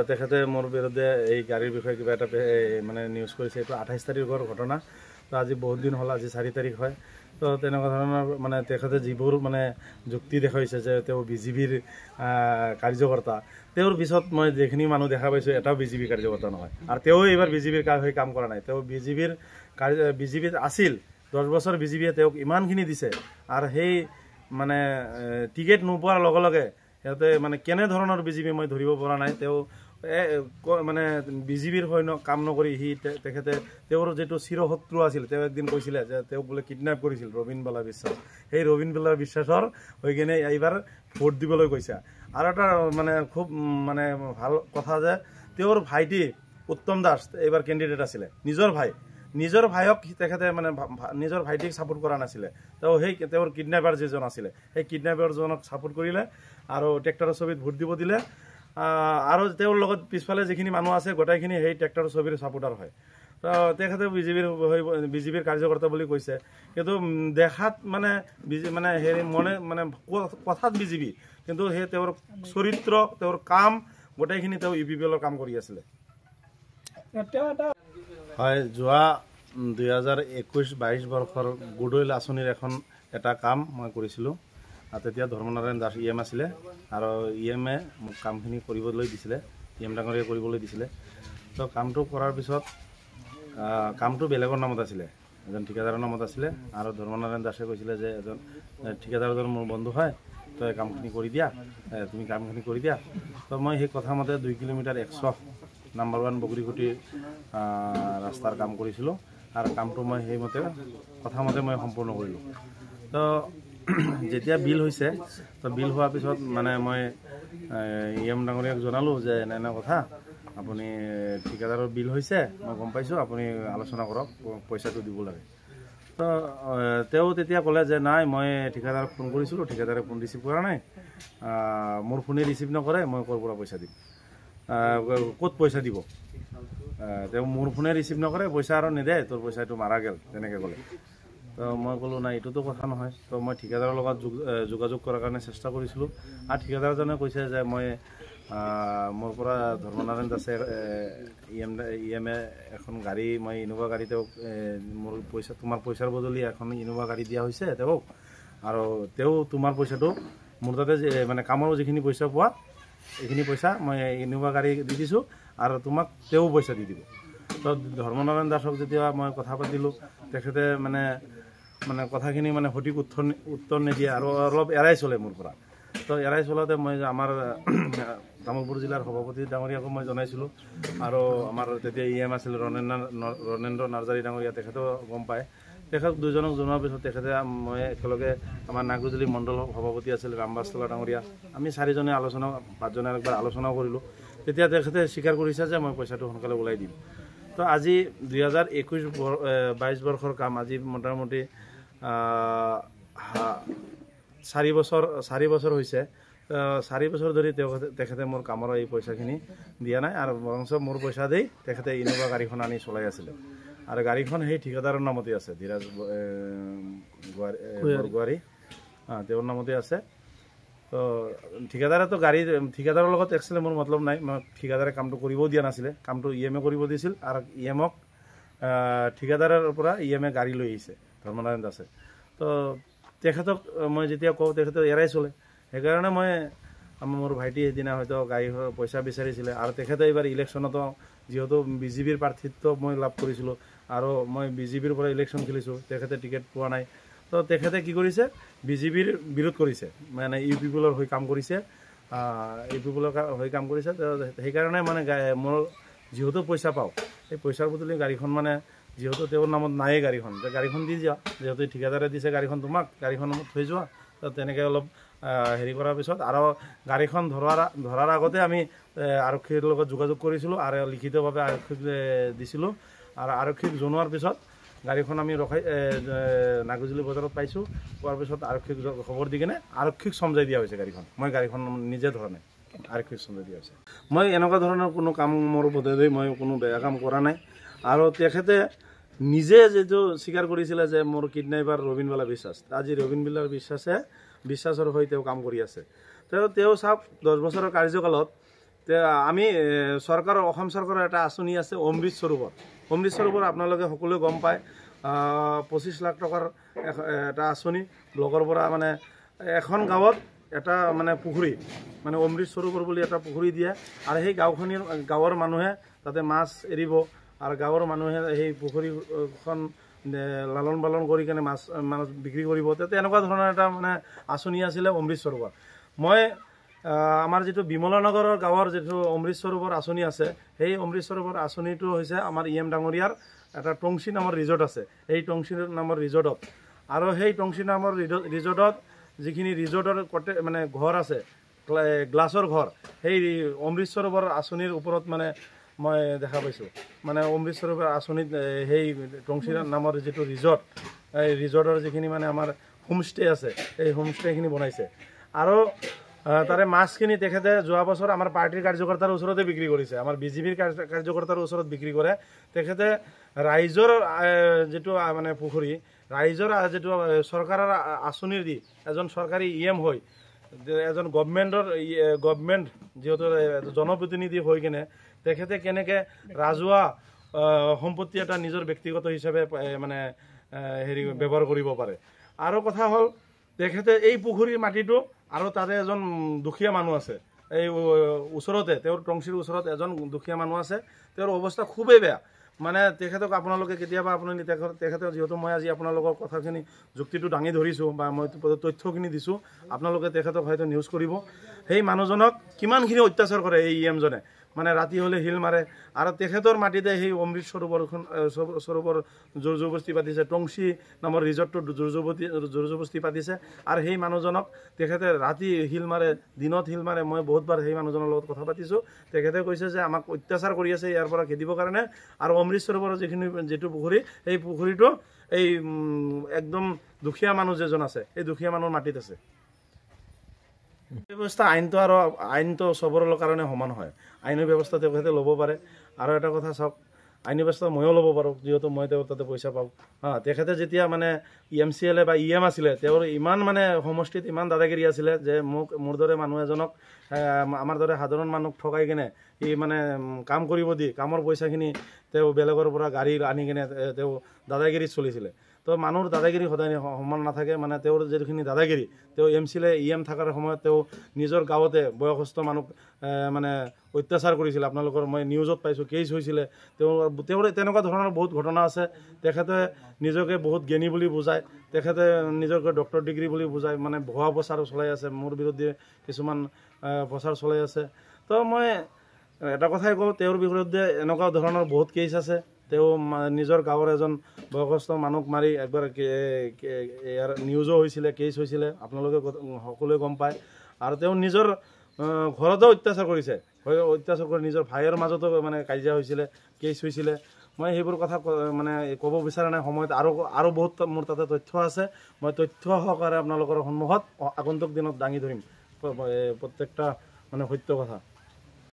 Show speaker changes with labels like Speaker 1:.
Speaker 1: তেখেতে মোৰ বিৰুদ্ধে এই গাড়ীৰ বিষয়ে কিবা এটা মানে নিউজ কৰিছে। এইটো 28 তাৰিখৰ ঘটনা। তো আজি বহুত দিন হ'ল, আজি 4 তাৰিখ হয়। তো তেনেকুৱা ধৰণৰ মানে তেখেতে যিবোৰ মানে যুক্তি দেখাইছে যে তেওঁ বিজেপিৰ কাৰ্যকৰ্তা, তেওঁৰ পিছত মই যিখিনি মানুহ দেখা পাইছোঁ এটাও বিজেপি কাৰ্যকৰ্তা নহয়। আৰু তেওঁ এইবাৰ বিজেপিৰ হৈ কাম কৰা নাই। তেওঁ বিজেপিত আছিল 10 বছৰ, বিজেপিয়ে তেওঁক ইমানখিনি দিছে। আৰু সেই মানে টিকেট নোপোৱাৰ লগে লগে সিহঁতে মানে কেনেধৰণৰ বিজেপি মই ধৰিব পৰা নাই। তেওঁ মানে বিজেপিৰ হৈ কাম নকৰি তেখেতে তেওঁৰ যিটো চিৰশত্ৰু আছিল, তেওঁ একদিন কৈছিলে যে তেওঁক বোলে কিডনেপ কৰিছিল ৰবীন বালা বিশ্বাস। সেই ৰবীন বালা বিশ্বাসৰ হৈ কিনে এইবাৰ ভোট দিবলৈ কৈছে। আৰু এটা মানে খুব মানে ভাল কথা যে তেওঁৰ ভাইটি উত্তম দাস এইবাৰ কেণ্ডিডেট আছিলে, নিজৰ ভাইক তেখেতে মানে নিজৰ ভাইটিক ছাপোৰ্ট কৰা নাছিলে। তেওঁৰ কিডনেপাৰ যিজন আছিলে সেই কিডনেপাৰজনক ছাপোৰ্ট কৰিলে আৰু ট্ৰেক্টৰৰ ছবিত ভোট দিব দিলে। আৰু তেওঁৰ লগত পিছফালে যিখিনি মানুহ আছে গোটেইখিনি সেই ট্ৰেক্টৰৰ ছবিৰ ছাপোৰ্টাৰ হয়। তো তেখেতে বিজেপিৰ কাৰ্যকৰ্তা বুলি কৈছে, কিন্তু দেখাত মানে হেৰি মানে কথাত বিজেপি, কিন্তু সেই তেওঁৰ চৰিত্ৰ, তেওঁৰ কাম গোটেইখিনি তেওঁ UPPLৰ কাম কৰি আছিলে। হয়, যোৱা 2021-22 বৰ্ষৰ গুডউইল আঁচনিৰ এটা কাম মই কৰিছিলোঁ। তেতিয়া ধৰ্মনাৰায়ণ দাস EM আছিলে আৰু EMে মোক কামখিনি কৰিবলৈ দিছিলে, EM ডাঙৰীয়ে কৰিবলৈ দিছিলে। তো কামটো কৰাৰ পিছত কামটো বেলেগৰ নামত আছিলে, এজন ঠিকাদাৰৰ নামত আছিলে। আৰু ধৰ্মনাৰায়ণ দাসে কৈছিলে যে এজন ঠিকাদাৰজন মোৰ বন্ধু হয়, তই কামখিনি কৰি দিয়া, তুমি কামখিনি কৰি দিয়া। তো মই সেই কথামতে 2 কিলোমিটাৰ 100 নাম্বাৰ 1 বগৰীকুটিৰ ৰাস্তাৰ কাম কৰিছিলোঁ। আৰু কামটো মই সেইমতে কথামতে মই সম্পূৰ্ণ কৰিলোঁ। তো যেতিয়া বিল হৈছে, তো বিল হোৱাৰ পিছত মানে মই EM ডাঙৰীয়াক জনালোঁ যে এনে কথা, আপুনি ঠিকাদাৰৰ বিল হৈছে, মই গম পাইছোঁ, আপুনি আলোচনা কৰক, পইচাটো দিব লাগে। তো তেওঁ তেতিয়া ক'লে যে নাই, মই ঠিকাদাৰক ফোন কৰিছিলোঁ, ঠিকাদাৰে ফোন ৰিচিভ কৰা নাই, মোৰ ফোনে ৰিচিভ নকৰে, মই ক'ৰ পৰা পইচা দিম, ক'ত পইচা দিব, তেওঁ মোৰ ফোনে ৰিচিভ নকৰে, পইচা আৰু নিদে, তোৰ পইচাটো মাৰা গ'ল, তেনেকৈ ক'লে। তো মই ক'লোঁ নাই, এইটোতো কথা নহয়। তো মই ঠিকাদাৰৰ লগত যোগাযোগ কৰাৰ কাৰণে চেষ্টা কৰিছিলোঁ। আৰু ঠিকাদাৰজনে কৈছে যে মোৰ পৰা ধৰ্মনাৰায়ণ দাসে EMে এখন গাড়ী, মই ইনোভা গাড়ী তেওঁক মোৰ তোমাৰ পইচাৰ বদলি এখন ইনোভা গাড়ী দিয়া হৈছে তেওঁক, আৰু তেওঁ তোমাৰ পইচাটো মোৰ তাতে মানে কামৰ যিখিনি পইচা পোৱা এইখিনি পইচা মই ইনোভা গাড়ী দি দিছোঁ, আৰু তোমাক তেওঁ পইচা দি দিব। তো ধৰ্মনাৰায়ণ দাসক যেতিয়া মই কথা পাতিলোঁ, তেখেতে মানে কথাখিনি মানে সঠিক উত্তৰ নিদিয়ে আৰু অলপ এৰাই চলে মোৰ পৰা। তো এৰাই চলাতে মই আমাৰ তামোলপুৰ জিলাৰ সভাপতি ডাঙৰীয়াকো মই জনাইছিলোঁ। আৰু আমাৰ তেতিয়া EM আছিল ৰণেন্দ্ৰ নাৰ্জাৰী ডাঙৰীয়া, তেখেতেও গম পায়। তেখেত দুজনক জনোৱাৰ পিছত তেখেতে মই একেলগে আমাৰ নাগজুলি মণ্ডল সভাপতি আছিল ৰামবাস্তলা ডাঙৰীয়া, আমি 4জনে 5জনে একবাৰ আলোচনাও কৰিলোঁ। তেতিয়া তেখেতে স্বীকাৰ কৰিছে যে মই পইচাটো সোনকালে ওলাই দিম। তো আজি 2021-22 বৰ্ষৰ কাম, আজি মোটামুটি 4 বছৰ হৈছে। 4 বছৰ ধৰি তেখেতে মোৰ কামৰ এই পইচাখিনি দিয়া নাই, আৰু বৰঞ্চ মোৰ পইচা দি তেখেতে ইনোভা গাড়ীখন আনি চলাই আছিলে। আৰু গাড়ীখন সেই ঠিকাদাৰৰ নামতে আছে, ধীৰাজ বৰগোহাঁই, তেওঁৰ নামতে আছে। তো ঠিকাদাৰেতো ঠিকাদাৰৰ লগত একচুৱেলি মোৰ মতলব নাই, মই ঠিকাদাৰে কামটো কৰিবও দিয়া নাছিলে, কামটো EMে কৰিব দিছিল। আৰু EMক ঠিকাদাৰৰ পৰা EMে গাড়ী লৈ আহিছে ধৰ্মনাৰায়ণ দাসে। তো তেখেতক মই যেতিয়া কওঁ তেখেতে এৰাই চলে। সেইকাৰণে মই মোৰ ভাইটি সেইদিনা হয়তো গাড়ীৰ পইচা বিচাৰিছিলে। আৰু তেখেতে এইবাৰ ইলেকশ্যনতো যিহেতু বিজেপিৰ প্ৰাৰ্থিত্ব মই লাভ কৰিছিলোঁ, আৰু মই বিজেপিৰ পৰা ইলেকশ্যন খেলিছোঁ, তেখেতে টিকেট পোৱা নাই। তো তেখেতে কি কৰিছে, বিজেপিৰ বিৰোধ কৰিছে, মানে UPPLৰ হৈ কাম কৰিছে, UPPLৰ হৈ কাম কৰিছে। সেইকাৰণে মানে মোৰ যিহেতু পইচা পাওঁ, সেই পইচাৰ বদলি গাড়ীখন মানে যিহেতু তেওঁৰ নামত নায়েই গাড়ীখন দি যোৱা, যিহেতু ঠিকাদাৰে দিছে গাড়ীখন তোমাক, গাড়ীখন থৈ যোৱা। তো তেনেকৈ অলপ হেৰি কৰাৰ পিছত আৰু গাড়ীখন ধৰাৰ আগতে আমি আৰক্ষীৰ লগত যোগাযোগ কৰিছিলোঁ, আৰু লিখিতভাৱে আৰক্ষীক দিছিলোঁ। আৰু আৰক্ষীক জনোৱাৰ পিছত গাড়ীখন আমি নাগজুলি বজাৰত পাইছোঁ। পোৱাৰ পিছত আৰক্ষীক খবৰ দি কিনে আৰক্ষীক চমজাই দিয়া হৈছে গাড়ীখন। মই গাড়ীখন নিজে ধৰা নাই, আৰক্ষীক চমজাই দিয়া হৈছে। মই এনেকুৱা ধৰণৰ কোনো কাম মোৰ বোধেৰে মই কোনো বেয়া কাম কৰা নাই। আৰু তেখেতে নিজে যিটো স্বীকাৰ কৰিছিলে যে মোৰ কিডনেপাৰ ৰবীন বালা বিশ্বাস, আজি ৰবীন বালা বিশ্বাসৰ হৈ তেওঁ কাম কৰি আছে। তেওঁ চাওক 10 বছৰৰ কাৰ্যকালত আমি চৰকাৰৰ অসম চৰকাৰৰ এটা আঁচনি আছে অমৃত সৰোবৰ। অমৃত সৰোবৰ আপোনালোকে সকলোৱে গম পায়, 25 লাখ টকাৰ এটা আঁচনি ব্লকৰ পৰা মানে এখন গাঁৱত এটা মানে পুখুৰী মানে অমৃত সৰোবৰ বুলি এটা পুখুৰী দিয়ে আৰু সেই গাঁৱৰ মানুহে তাতে মাছ এৰিব আৰু গাঁৱৰ মানুহে সেই পুখুৰীখন লালন পালন কৰি কেনে মাছ বিক্ৰী কৰিব। তেনেকুৱা ধৰণৰ এটা মানে আঁচনি আছিলে অমৃত সৰোবৰ। মই আমাৰ যিটো বিমলানগৰৰ গাঁৱৰ যিটো অমৃত সৰোবৰ আঁচনি আছে, সেই অমৃত সৰোবৰ আঁচনিটো হৈছে আমাৰ ডাঙৰীয়াৰ এটা টংচি নামৰ ৰিজৰ্ট আছে। এই টংচি নামৰ ৰিজৰ্টত আৰু সেই টংচি নামৰ ৰিজৰ্টত যিখিনি ৰিজৰ্টৰ মানে ঘৰ আছে গ্লাছৰ ঘৰ, সেই অমৃত সৰোবৰ আঁচনিৰ ওপৰত মানে মই দেখা পাইছোঁ। মানে অমৃত সৰোবৰ আঁচনিত সেই টংচি নামৰ যিটো ৰিজৰ্ট, এই ৰিজৰ্টৰ যিখিনি মানে আমাৰ হোমষ্টে আছে, এই হোমষ্টেখিনি বনাইছে আৰু তাৰে মাছখিনি তেখেতে যোৱা বছৰ আমাৰ পাৰ্টিৰ কাৰ্যকৰ্তাৰ ওচৰতে বিক্ৰী কৰিছে, আমাৰ বিজেপিৰ কাৰ্যকৰ্তাৰ ওচৰত বিক্ৰী কৰে। তেখেতে ৰাইজৰ যিটো মানে পুখুৰী, ৰাইজৰ যিটো চৰকাৰৰ আঁচনিৰ দি এজন চৰকাৰী EM হৈ এজন গভমেণ্ট যিহেতু জনপ্ৰতিনিধি হৈ কিনে তেখেতে কেনেকৈ ৰাজহুৱা সম্পত্তি এটা নিজৰ ব্যক্তিগত হিচাপে মানে ব্যৱহাৰ কৰিব পাৰে। আৰু কথা হ'ল তেখেতে এই পুখুৰীৰ মাটিটো আৰু তাতে এজন দুখীয়া মানুহ আছে, এই ওচৰতে তেওঁৰ টংচিৰ ওচৰত এজন দুখীয়া মানুহ আছে, তেওঁৰ অৱস্থা খুবেই বেয়া। মানে তেখেতক আপোনালোকে কেতিয়াবা তেখেতক যিহেতু মই আজি আপোনালোকৰ কথাখিনি যুক্তিটো দাঙি ধৰিছোঁ বা মই তথ্যখিনি দিছোঁ, আপোনালোকে তেখেতক হয়তো নিউজ কৰিব। সেই মানুহজনক কিমানখিনি অত্যাচাৰ কৰে এই EM জনে, মানে ৰাতি হ'লে শিল মাৰে আৰু তেখেতৰ মাটিতে সেই অমৃত সৰোবৰ জোৰ জবস্তি পাতিছে, টংচি নামৰ ৰিজৰ্টটো জোৰ জবস্তি পাতিছে আৰু সেই মানুহজনক তেখেতে ৰাতি শিল মাৰে, দিনত শিল মাৰে। মই বহুতবাৰ সেই মানুহজনৰ লগত কথা পাতিছোঁ, তেখেতে কৈছে যে আমাক অত্যাচাৰ কৰি আছে ইয়াৰ পৰা খেদিবৰ কাৰণে। আৰু অমৃত সৰোবৰৰ যিটো পুখুৰী, সেই পুখুৰীটো এই একদম দুখীয়া মানুহ যেজন আছে, এই দুখীয়া মানুহৰ মাটিত আছে। ব্যৱস্থা আইনটো চবৰৰ কাৰণে সমান হয়, আইনী ব্যৱস্থা তেখেতে ল'ব পাৰে। আৰু এটা কথা চাওক, আইনী ব্যৱস্থা ময়ো ল'ব পাৰোঁ, যিহেতু মই তেওঁৰ তাতে পইচা পাওঁ। তেখেতে যেতিয়া মানে MCLA বা EM আছিলে, তেওঁৰ ইমান মানে সমষ্টিত ইমান দাদাগিৰি আছিলে যে মোৰ দৰে মানুহ এজনক, আমাৰ দৰে সাধাৰণ মানুহক ঠগাই কিনে মানে কাম কৰিব দি কামৰ পইচাখিনি তেওঁ বেলেগৰ পৰা গাড়ী আনি কিনে তেওঁ দাদাগিৰিত চলিছিলে। তো মানুহৰ দাদাগিৰি সদায় সমান নাথাকে। মানে তেওঁৰ যিখিনি দাদাগিৰি, তেওঁ MCLA EM থকাৰ সময়ত তেওঁ নিজৰ গাঁৱতে বয়সস্থ মানুহ মানে অত্যাচাৰ কৰিছিলে। আপোনালোকৰ মই নিউজত পাইছোঁ, কেছ হৈছিলে। তেওঁৰ তেনেকুৱা ধৰণৰ বহুত ঘটনা আছে। তেখেতে নিজকে বহুত জ্ঞানী বুলি বুজায়, তেখেতে নিজকে ডক্টৰ ডিগ্ৰী বুলি বুজায়, মানে ভুৱা প্ৰচাৰ চলাই আছে, মোৰ বিৰুদ্ধে কিছুমান প্ৰচাৰ চলাই আছে। তো মই এটা কথাই কওঁ, তেওঁৰ বিৰুদ্ধে এনেকুৱা ধৰণৰ বহুত কেছ আছে। তেওঁ নিজৰ গাঁৱৰ এজন বয়সস্থ মানুহক মাৰি একবাৰ ইয়াৰ নিউজো হৈছিলে, কেছ হৈছিলে, আপোনালোকে সকলোৱে গম পায়। আৰু তেওঁ নিজৰ ঘৰতো অত্যাচাৰ কৰিছে, অত্যাচাৰ কৰি নিজৰ ভাইৰ মাজতো মানে কাজিয়া হৈছিলে, কেছ হৈছিলে। মই সেইবোৰ কথা মানে ক'ব বিচৰা নাই সময়ত। আৰু বহুত মোৰ তাতে তথ্য আছে, মই তথ্য সহকাৰে আপোনালোকৰ সন্মুখত আগন্তুক দিনত দাঙি ধৰিম প্ৰত্যেকটা মানে সত্য কথা।